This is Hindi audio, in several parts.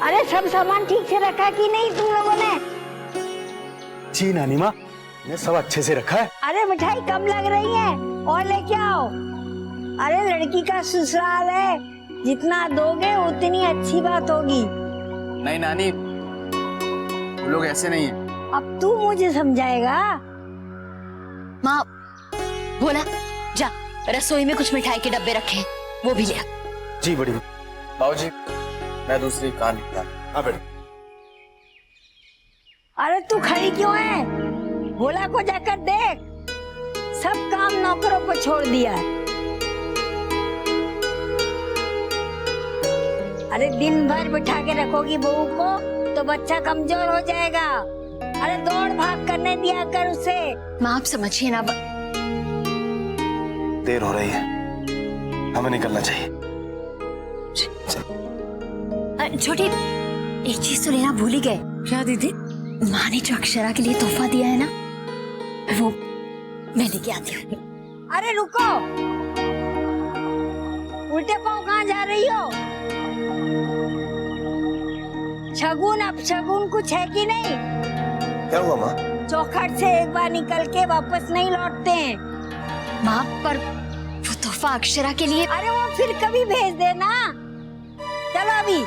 अरे सब सामान ठीक से रखा कि नहीं तुम लोगों ने? जी नानी माँ, ने सब अच्छे से रखा है। अरे मिठाई कम लग रही है, और लेके आओ। अरे लड़की का ससुराल है, जितना दोगे उतनी अच्छी बात होगी। नहीं नानी, वो लोग ऐसे नहीं है। अब तू मुझे समझाएगा? माँ बोला जा, रसोई में कुछ मिठाई के डब्बे रखे हैं, वो भी ले आ। जी बड़ी। बाबूजी, मैं दूसरी कान निकाल। हाँ बेटा। अरे तू खड़ी क्यों है? भोला को जाकर देख, सब काम नौकरों को छोड़ दिया है। अरे दिन भर बिठा के रखोगी बहू को तो बच्चा कमजोर हो जाएगा। अरे दौड़ भाग करने दिया कर उसे। माँ आप समझिए ना, देर हो रही है, हमें निकलना चाहिए। छोटी एक चीज तो लेना भूल ही गए। क्या दीदी? माँ ने जो अक्षरा के लिए तोहफा दिया है ना, वो मैं लेके आती हूँ। अरे रुको, उल्टे पांव कहाँ जा रही हो? शगुन अपशगुन कुछ है कि नहीं? क्या हुआ माँ? चौखट से एक बार निकल के वापस नहीं लौटते हैं। माँ पर वो तोहफा अक्षरा के लिए। अरे वो फिर कभी भेज देना। चलो अभी,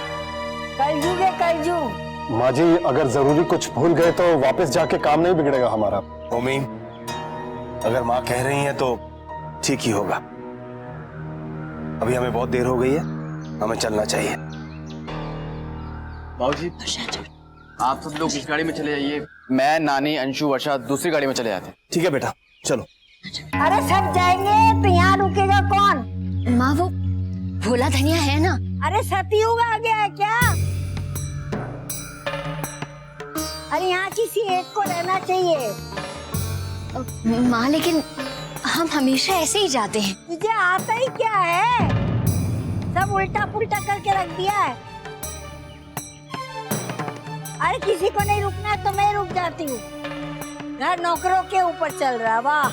कलजुग है कलजुग। माँ जी, अगर जरूरी कुछ भूल गए तो वापस जाके काम नहीं बिगड़ेगा हमारा। ओमी, अगर माँ कह रही हैं तो ठीक ही होगा। अभी हमें बहुत देर हो गई है, हमें चलना चाहिए। बाबूजी, आप सब लोग इस गाड़ी में चले जाइए, मैं नानी अंशु वर्षा दूसरी गाड़ी में चले जाते हैं। ठीक है बेटा, चलो। अरे सब जाएंगे तो यहाँ रुकेगा कौन? माँ वो भोला धनिया है ना। अरे सतयुग आ गया है क्या? अरे यहाँ किसी एक को रहना चाहिए। माँ लेकिन हम हमेशा ऐसे ही जाते हैं। तुझे आता ही क्या है? सब उल्टा पुल्टा करके रख दिया है। अरे किसी को नहीं रुकना तो मैं रुक जाती हूँ। घर नौकरों के ऊपर चल रहा, वाह।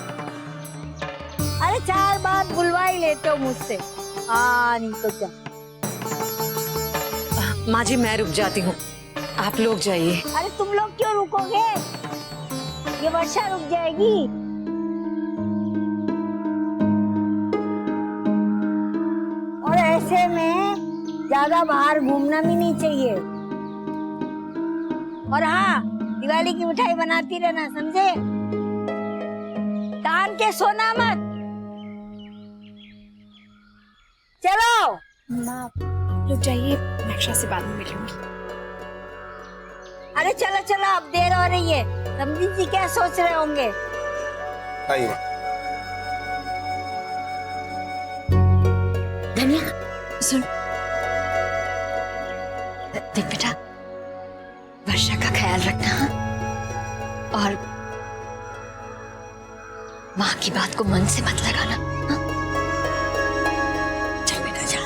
अरे 4 बार बुलवा ही लेते हो मुझसे। नहीं तो क्या। माँ जी मैं रुक जाती हूँ, आप लोग जाइए। अरे तुम लोग क्यों रुकोगे? ये वर्षा रुक जाएगी। और ऐसे में ज्यादा बाहर घूमना भी नहीं चाहिए। और हाँ, दिवाली की मिठाई बनाती रहना, समझे? तान के सोना मत। चलो माँ रुक जाइए, मैं अक्षरा से बाद में मिलूंगी। अरे चलो चलो, अब देर हो रही है। समझी जी क्या सोच रहे होंगे? आइए। धनिया सुन, देख बेटा, वर्षा का ख्याल रखना हाँ? और माँ की बात को मन से मत लगाना हाँ? चल बेटा जा।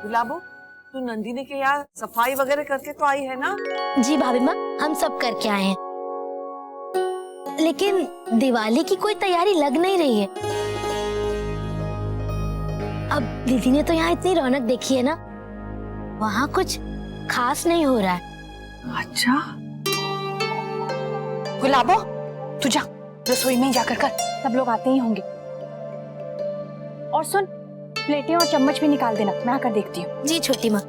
गुलाबो, तू नंदिनी के यहाँ सफाई वगैरह करके तो आई है ना? जी भाभी माँ, हम सब करके आए हैं, लेकिन दिवाली की कोई तैयारी लग नहीं रही है। अब दीदी ने तो यहाँ इतनी रौनक देखी है ना, वहाँ कुछ खास नहीं हो रहा है। अच्छा गुलाबो, तू जा रसोई में ही जाकर कर, सब लोग आते ही होंगे। और सुन, प्लेटें और चम्मच भी निकाल देना, मैं आकर देखती हूँ। जी छोटी माँ।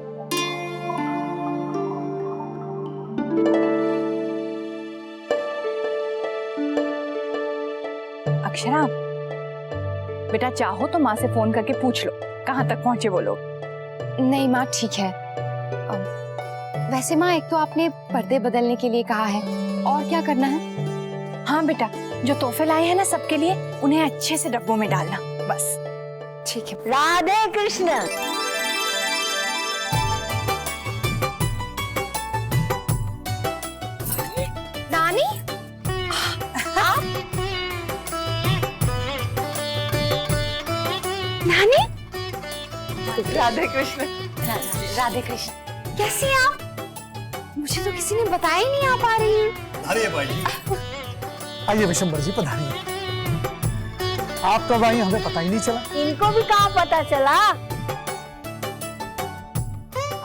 अक्षरा, बेटा चाहो तो माँ से फोन करके पूछ लो कहाँ तक पहुँचे वो लोग। नहीं माँ ठीक है। वैसे माँ एक तो आपने पर्दे बदलने के लिए कहा है, और क्या करना है? हाँ बेटा, जो तोहफे लाए हैं ना सबके लिए, उन्हें अच्छे से डब्बों में डालना, बस। ठीक है। राधे कृष्ण। नानी आप? नानी राधे कृष्ण। राधे कृष्ण। कैसी हैं आप? मुझे तो किसी ने बताया ही नहीं आप आ रही हैं। अरे भाई जी, आइए विशंबर जी पधारिए। आप कब आई हमें पता ही नहीं चला। इनको भी कहाँ पता चला?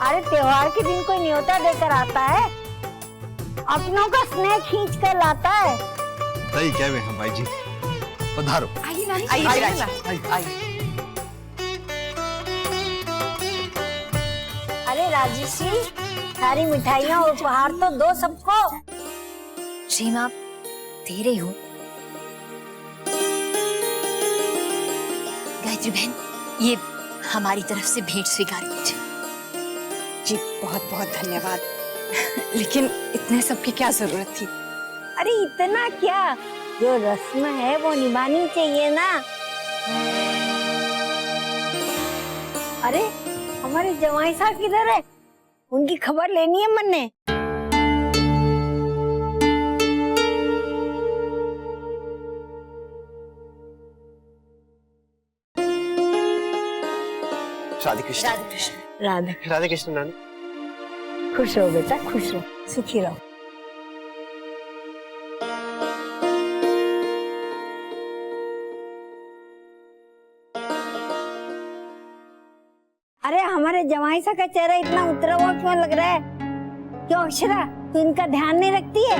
अरे त्योहार के दिन कोई न्योता देकर आता है, अपनों का स्नेह खींच कर लाता है। सही कह रहे हैं भाई जी, पधारो। आइए नानी। अरे राजेशी, सारी मिठाइयाँ और उपहार तो दो सबको। जी मैं दे रही हूँ। गायत्री बहन, ये हमारी तरफ से भेंट स्वीकार कीजिए। जी बहुत बहुत धन्यवाद। लेकिन इतने सब की क्या जरूरत थी? अरे इतना क्या, जो रस्म है वो निभानी चाहिए ना। अरे हमारे जवाई साहब किधर है? उनकी खबर लेनी है मन ने। राधे कृष्ण। राधे कृष्ण। राधे राधे कृष्ण नानी। खुश रहो बेटा, खुश रहो, सुखी रहो। अरे हमारे जवाई सा का चेहरा इतना उतरा हुआ क्यों लग रहा है? क्यों अक्षरा, तू इनका ध्यान नहीं रखती है?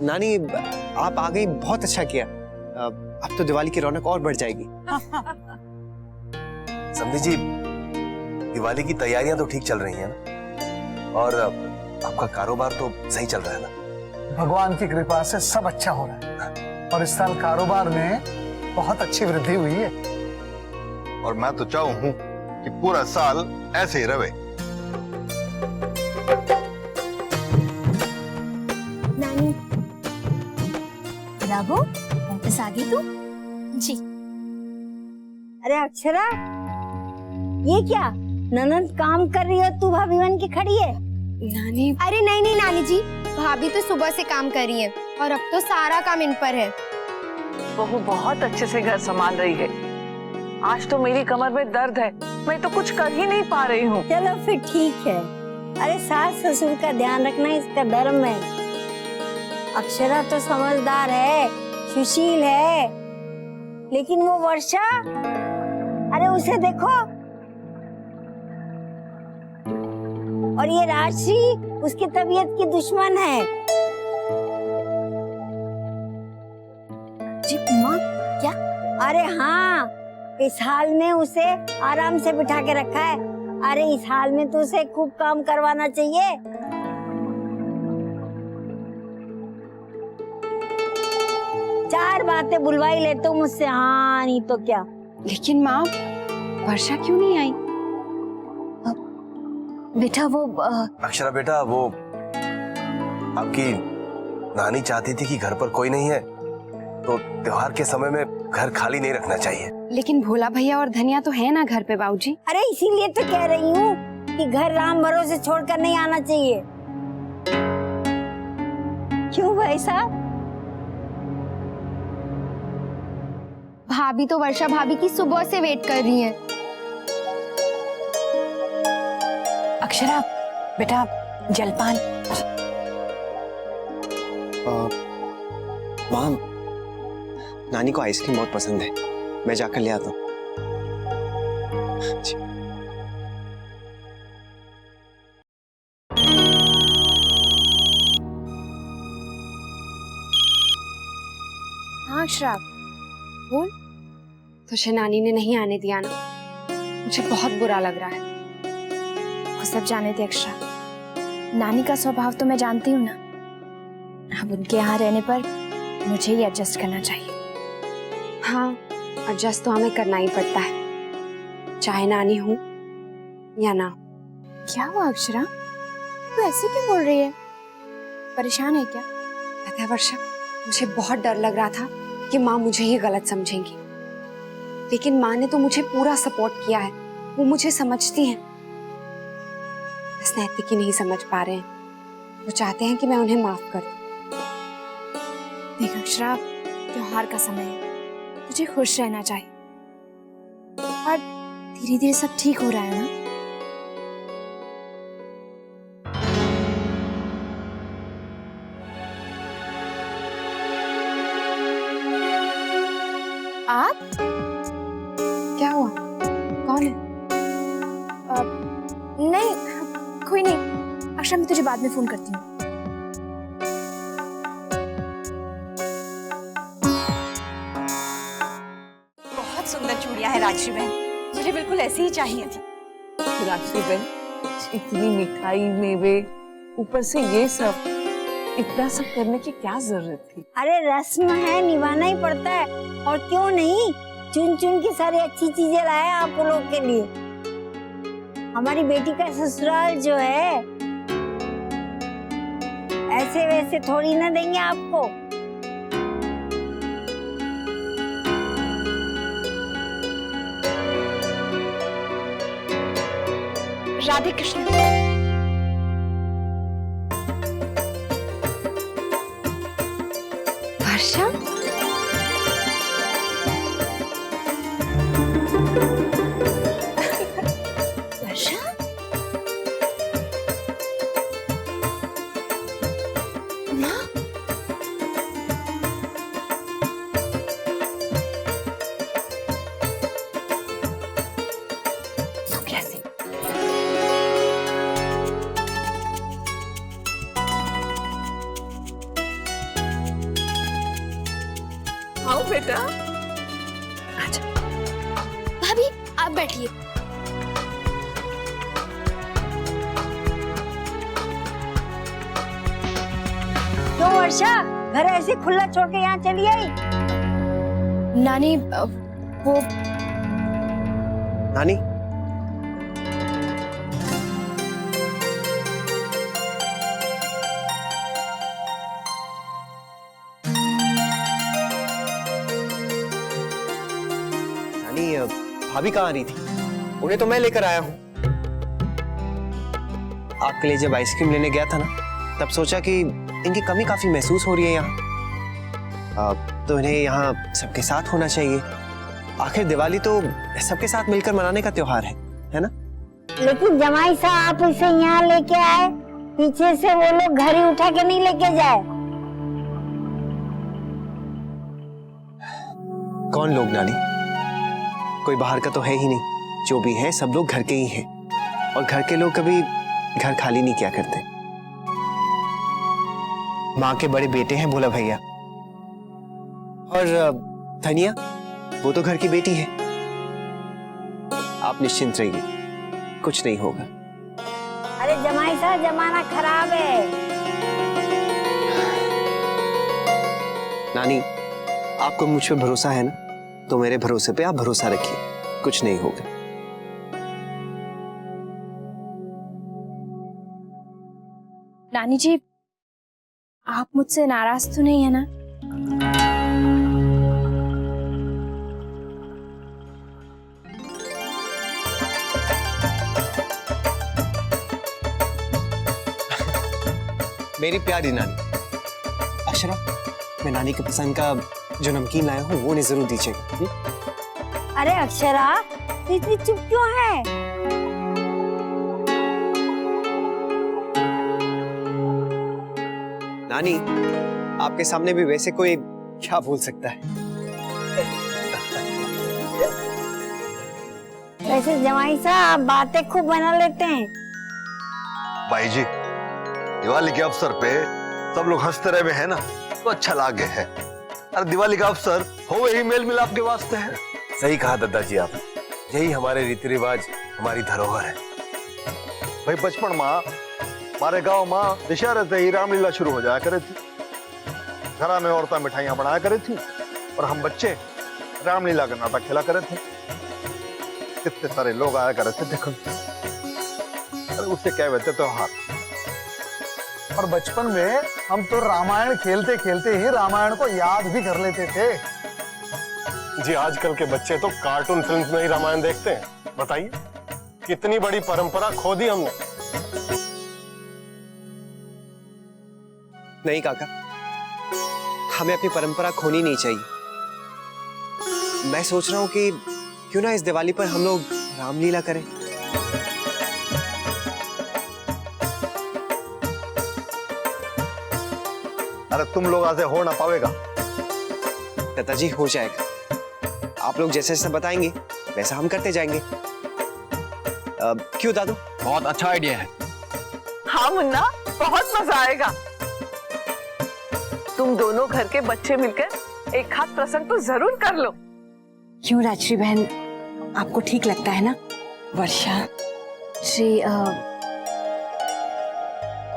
नानी आप आ गई, बहुत अच्छा किया। अब तो दिवाली की रौनक और बढ़ जाएगी। समझी जी, दिवाली की तैयारियां तो ठीक चल रही हैं ना, और आपका कारोबार तो सही चल रहा है ना? भगवान की कृपा से सब अच्छा हो रहा है और इस साल कारोबार में बहुत अच्छी वृद्धि हुई है। और मैं तो चाहूं कि पूरा साल ऐसे ही रहे। नानी, राघो, वापस आ गई तू? जी। अरे अक्षरा, ये क्या ननद काम कर रही है, तू भाभी बन के खड़ी है? नानी, अरे नहीं नहीं नानी जी, भाभी तो सुबह से काम कर रही है और अब तो सारा काम इन पर है। बहू बहुत अच्छे से घर संभाल रही है। आज तो मेरी कमर में दर्द है, मैं तो कुछ कर ही नहीं पा रही हूँ। चलो फिर ठीक है। अरे सास ससुर का ध्यान रखना इसका धर्म है। अक्षरा तो समझदार है, सुशील है, लेकिन वो वर्षा, अरे उसे देखो। और ये राशि उसकी तबीयत की दुश्मन है। जी माँ, क्या? अरे हाँ, इस हाल में उसे आराम से बिठा के रखा है। अरे इस हाल में तो उसे खूब काम करवाना चाहिए। चार बातें बुलवाई लेते हो मुझसे, हाँ नहीं तो क्या। लेकिन माँ, वर्षा क्यों नहीं आई? बेटा वो अक्षरा बेटा, वो आपकी नानी चाहती थी कि घर पर कोई नहीं है, तो त्योहार के समय में घर खाली नहीं रखना चाहिए। लेकिन भोला भैया और धनिया तो है ना घर पे बाबूजी। अरे इसीलिए तो कह रही हूँ कि घर राम भरोसे छोड़कर नहीं आना चाहिए। क्यों भाई साहब? भाभी तो वर्षा भाभी की सुबह से वेट कर रही है। अक्षरा बेटा, जलपान। माम, नानी को आइसक्रीम बहुत पसंद है, मैं जाकर ले आता हूँ। हाँ अक्षरा बोल। तुझे नानी ने नहीं आने दिया ना, मुझे बहुत बुरा लग रहा है। वो सब जाने दे अक्षरा, नानी का स्वभाव तो मैं जानती हूँ ना। अब उनके यहाँ रहने पर मुझे ही एडजस्ट करना चाहिए। हाँ, एडजस्ट तो हमें करना ही पड़ता है, चाहे नानी हो या ना। क्या हुआ अक्षरा, तू ऐसे क्यों बोल रही है? परेशान है क्या? पता है वर्षा, मुझे बहुत डर लग रहा था कि माँ मुझे ही गलत समझेंगी, लेकिन माँ ने तो मुझे पूरा सपोर्ट किया है। वो मुझे समझती हैं, बस नैतिक ही नहीं समझ पा रहे हैं। वो चाहते हैं कि मैं उन्हें माफ कर दूं। देख अक्षरा, त्योहार का समय है, तुझे खुश रहना चाहिए। और धीरे धीरे सब ठीक हो रहा है ना। आप क्या हुआ? कौन है? नहीं, कोई नहीं। अक्षरा, मैं तुझे बाद में फोन करती हूँ। बहुत सुंदर चूड़ियां है राजश्री बहन, मुझे बिल्कुल ऐसी ही चाहिए थी। राजश्री बहन, इतनी मिठाई, मेवे, ऊपर से ये सब, इतना सब करने की क्या जरूरत थी? अरे रस्म है, निभाना ही पड़ता है। और क्यों नहीं, चुन चुन की सारी अच्छी चीजें लाए आप लोग के लिए। हमारी बेटी का ससुराल जो है ऐसे वैसे थोड़ी ना देंगे आपको। राधे कृष्ण। वर्षा, वर्षा, माँ, तू कैसे? आओ बेटा। भाभी आप बैठिए। क्यों वर्षा, घर ऐसे खुला छोड़ के यहाँ चली आई? नानी, वो नानी, नानी, भाभी कहाँ आ रही थी? उन्हें तो मैं लेकर आया हूँ। आपके लिए जब आइसक्रीम लेने गया था ना, तब सोचा कि इनकी कमी काफी महसूस हो रही है यहाँ, तो इन्हें यहाँ सबके साथ होना चाहिए। आखिर दिवाली तो सबके साथ मिलकर मनाने का त्योहार है ना? लेकिन जमाई साहब आप इसे यहाँ लेके आए, पीछे से वो लोग घर ही उठा के नहीं लेके जाए। कौन लोग नानी? कोई बाहर का तो है ही नहीं। जो भी है सब लोग घर के ही हैं, और घर के लोग कभी घर खाली नहीं किया करते। माँ के बड़े बेटे हैं भोला भैया, और धनिया, वो तो घर की बेटी है। आप निश्चिंत रहिए, कुछ नहीं होगा। अरे जमाई साहब, जमाना खराब है। नानी, आपको मुझ पे भरोसा है ना, तो मेरे भरोसे पे आप भरोसा रखिए, कुछ नहीं होगा। नानी जी, आप मुझसे नाराज तो नहीं है ना? मेरी प्यारी नानी, अक्षरा, मैं नानी के पसंद का जो नमकीन लाया हूँ वो उन्हें जरूर दीजिएगा। अरे अक्षरा, तू इतनी चुप क्यों है? नानी, आपके सामने भी वैसे कोई क्या बोल सकता है? वैसे जमाई साहब आप बातें खूब बना लेते हैं। भाई जी, दिवाली के अवसर पे सब लोग हंसते रहे हैं ना, तो अच्छा लागे है। अरे दिवाली का अवसर हो वही मेल मिलाप के वास्ते है। सही कहा दादाजी आप, यही हमारे रीति रिवाज, हमारी धरोहर है। भाई बचपन में हमारे गांव में दशहरे से ही रामलीला शुरू हो जाया करे थी। घरा में औरतें मिठाइयां बनाया करे थी और हम बच्चे रामलीला का नाटक खेला करे थे। कितने सारे लोग आया करे थे देखो। अरे उससे क्या कहते त्योहार। और बचपन में हम तो रामायण खेलते खेलते ही रामायण को याद भी कर लेते थे। जी, आजकल के बच्चे तो कार्टून फिल्म में ही रामायण देखते हैं। बताइए, कितनी बड़ी परंपरा खो दी हमने। नहीं काका, हमें अपनी परंपरा खोनी नहीं चाहिए। मैं सोच रहा हूं कि क्यों ना इस दिवाली पर हम लोग रामलीला करें? अरे तुम लोग ऐसे हो ना पाएगा। दादाजी हो जाएगा, आप लोग जैसे जैसे बताएंगे वैसा हम करते जाएंगे। क्यों दादू? बहुत अच्छा आइडिया है। हाँ मुन्ना, बहुत मजा आएगा। तुम दोनों घर के बच्चे मिलकर एक खास प्रसंग तो जरूर कर लो। क्यों राजश्री बहन, आपको ठीक लगता है ना? वर्षा श्री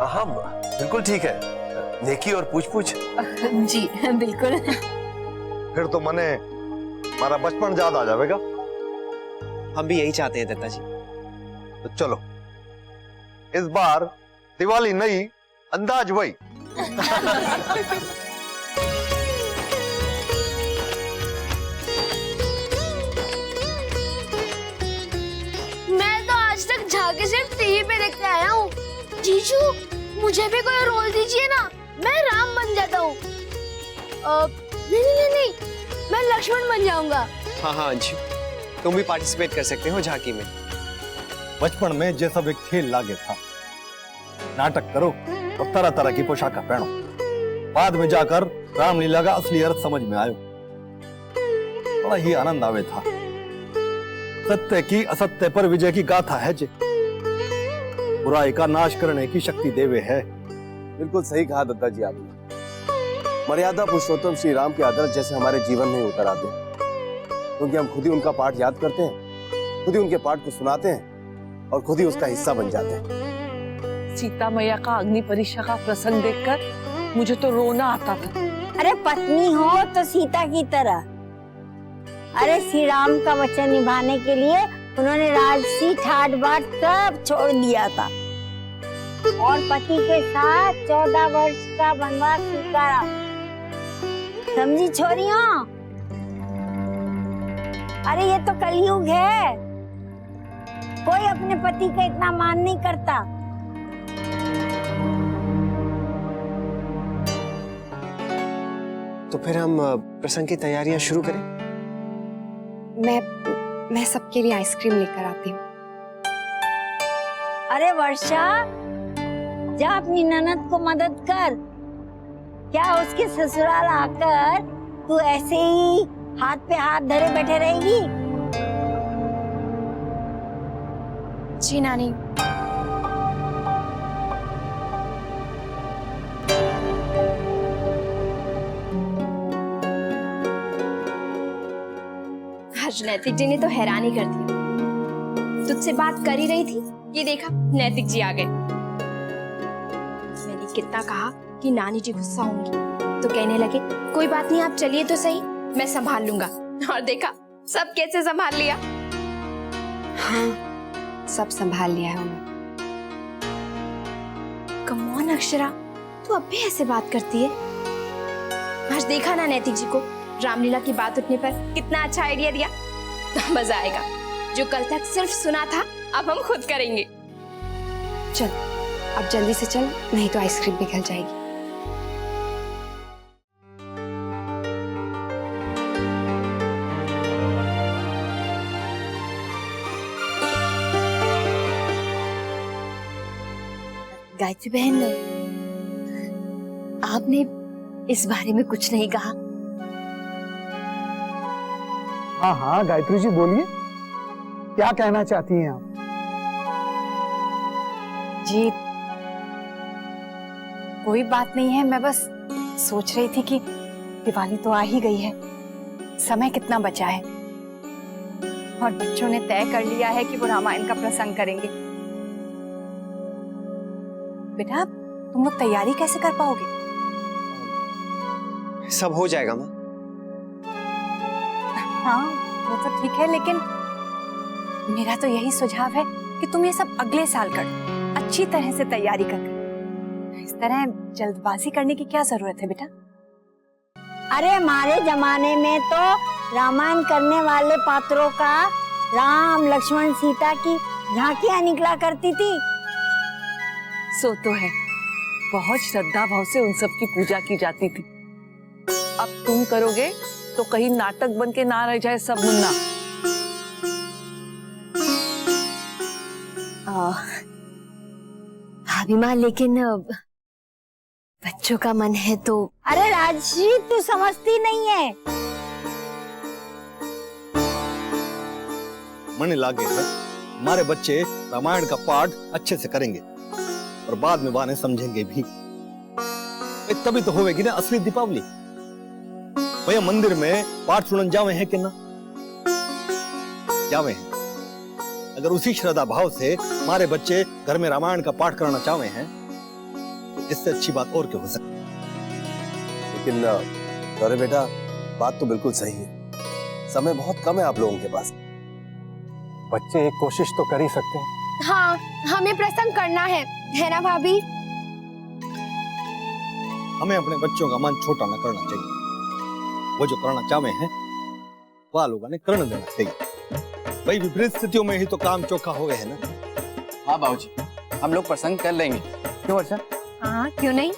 हाँ बिल्कुल ठीक है, नेकी और पूछ पूछ। जी बिल्कुल। फिर तो मने हमारा बचपन याद आ जाएगा। हम भी यही चाहते हैं दादाजी। तो चलो इस बार दिवाली नई, अंदाज वही। मैं तो आज तक झाके सिर्फ टीवी पे देखते आया हूँ। जीजू मुझे भी कोई रोल दीजिए ना, मैं राम बन जाता हूँ। नहीं, मैं लक्ष्मण बन जाऊंगा। हाँ हाँ अंशु, तुम भी पार्टिसिपेट कर सकते हो झांकी में। बचपन में जैसा भी खेल लागे था, नाटक करो और तरह तरह की पोशाक पहनो। बाद में जाकर रामलीला का असली अर्थ समझ में आयो, बड़ा ही आनंद आवे था। सत्य की असत्य पर विजय की गाथा है जे, बुराई का नाश करने की शक्ति देवे है। बिल्कुल सही कहा दादाजी आपने। मर्यादा पुरुषोत्तम श्री राम के आदर्श जैसे हमारे जीवन में उतर आते हैं, क्योंकि हम खुद ही उनका पाठ याद करते हैं, खुद ही उनके पाठ को सुनाते हैं और खुद ही उसका हिस्सा बन जाते हैं। सीता मैया का अग्नि परीक्षा का प्रसंग देखकर मुझे तो रोना आता था। अरे पत्नी हो तो सीता की तरह। अरे श्री राम का वचन निभाने के लिए उन्होंने राजसी ठाट बाट सब छोड़ दिया था और पति के साथ 14 वर्ष का वनवास स्वीकारा। समझी छोरियों? अरे ये तो कलयुग है, कोई अपने पति का इतना मान नहीं करता। तो फिर हम प्रसंग की तैयारियां शुरू करें। मैं सबके लिए आइसक्रीम लेकर आती हूँ। अरे वर्षा, जा अपनी ननद को मदद कर। क्या उसके ससुराल आकर तू ऐसे ही हाथ पे हाथ धरे बैठे रहेगी? जी नानी। आज नैतिक जी ने तो हैरानी कर दी। तुझसे बात कर ही रही थी, ये देखा नैतिक जी आ गए। मैंने कितना कहा कि नानी जी गुस्सा होंगी, तो कहने लगे कोई बात नहीं, आप चलिए तो सही, मैं संभाल लूंगा। और देखा सब कैसे संभाल लिया। हाँ, सब संभाल लिया है उन्होंने। कम ऑन अक्षरा, तू अब भी ऐसे बात करती है। आज देखा ना नैतिक जी को रामलीला की बात उठने पर कितना अच्छा आइडिया दिया। मजा आएगा। जो कल तक सिर्फ सुना था, अब हम खुद करेंगे। चल अब जल्दी से चल, नहीं तो आइसक्रीम पिघल जाएगी। गायत्री बहन, आपने इस बारे में कुछ नहीं कहा। हाँ हाँ गायत्री जी बोलिए, क्या कहना चाहती हैं आप? जी कोई बात नहीं है, मैं बस सोच रही थी कि दिवाली तो आ ही गई है, समय कितना बचा है और बच्चों ने तय कर लिया है कि वो रामायण का प्रसंग करेंगे। बेटा तुम लोग तैयारी कैसे कर पाओगे? सब हो जाएगा माँ। हाँ वो तो ठीक है, लेकिन मेरा तो यही सुझाव है कि तुम ये सब अगले साल करो, अच्छी तरह से तैयारी कर। इस तरह जल्दबाजी करने की क्या जरूरत है बेटा? अरे हमारे जमाने में तो रामायण करने वाले पात्रों का राम लक्ष्मण सीता की झांकियां निकला करती थी। सो तो है, बहुत श्रद्धा भाव से उन सब की पूजा की जाती थी। अब तुम करोगे तो कहीं नाटक बन के ना रह जाए सब मुन्ना। भाभी माँ, लेकिन बच्चों का मन है तो। अरे राजश्री, तू समझती नहीं है। मन लागे है, हमारे बच्चे रामायण का पाठ अच्छे से करेंगे और बाद में बाने समझेंगे भी। तभी तो होवेगी ना असली दीपावली। भैया मंदिर में पाठ सुनन जावे हैं कि ना जावे हैं। अगर उसी श्रद्धा भाव से हमारे बच्चे घर में रामायण का पाठ करना चाहते हैं तो इससे अच्छी बात और क्या हो सकती है। लेकिन अरे बेटा, बात तो बिल्कुल सही है, समय बहुत कम है आप लोगों के पास। बच्चे एक कोशिश तो कर ही सकते हैं। हाँ, हमें प्रसन्न करना है ना भाभी? हमें अपने बच्चों का मन छोटा न करना चाहिए। वो जो करना चाहते हैं वह लोगों ने करने देना चाहिए। भाई विपरीत स्थितियों में ही तो काम चौखा हो गए है ना। हाँ बाबूजी, हम लोग प्रसंग कर लेंगे। क्यों वर्षा? हाँ, क्यों नहीं।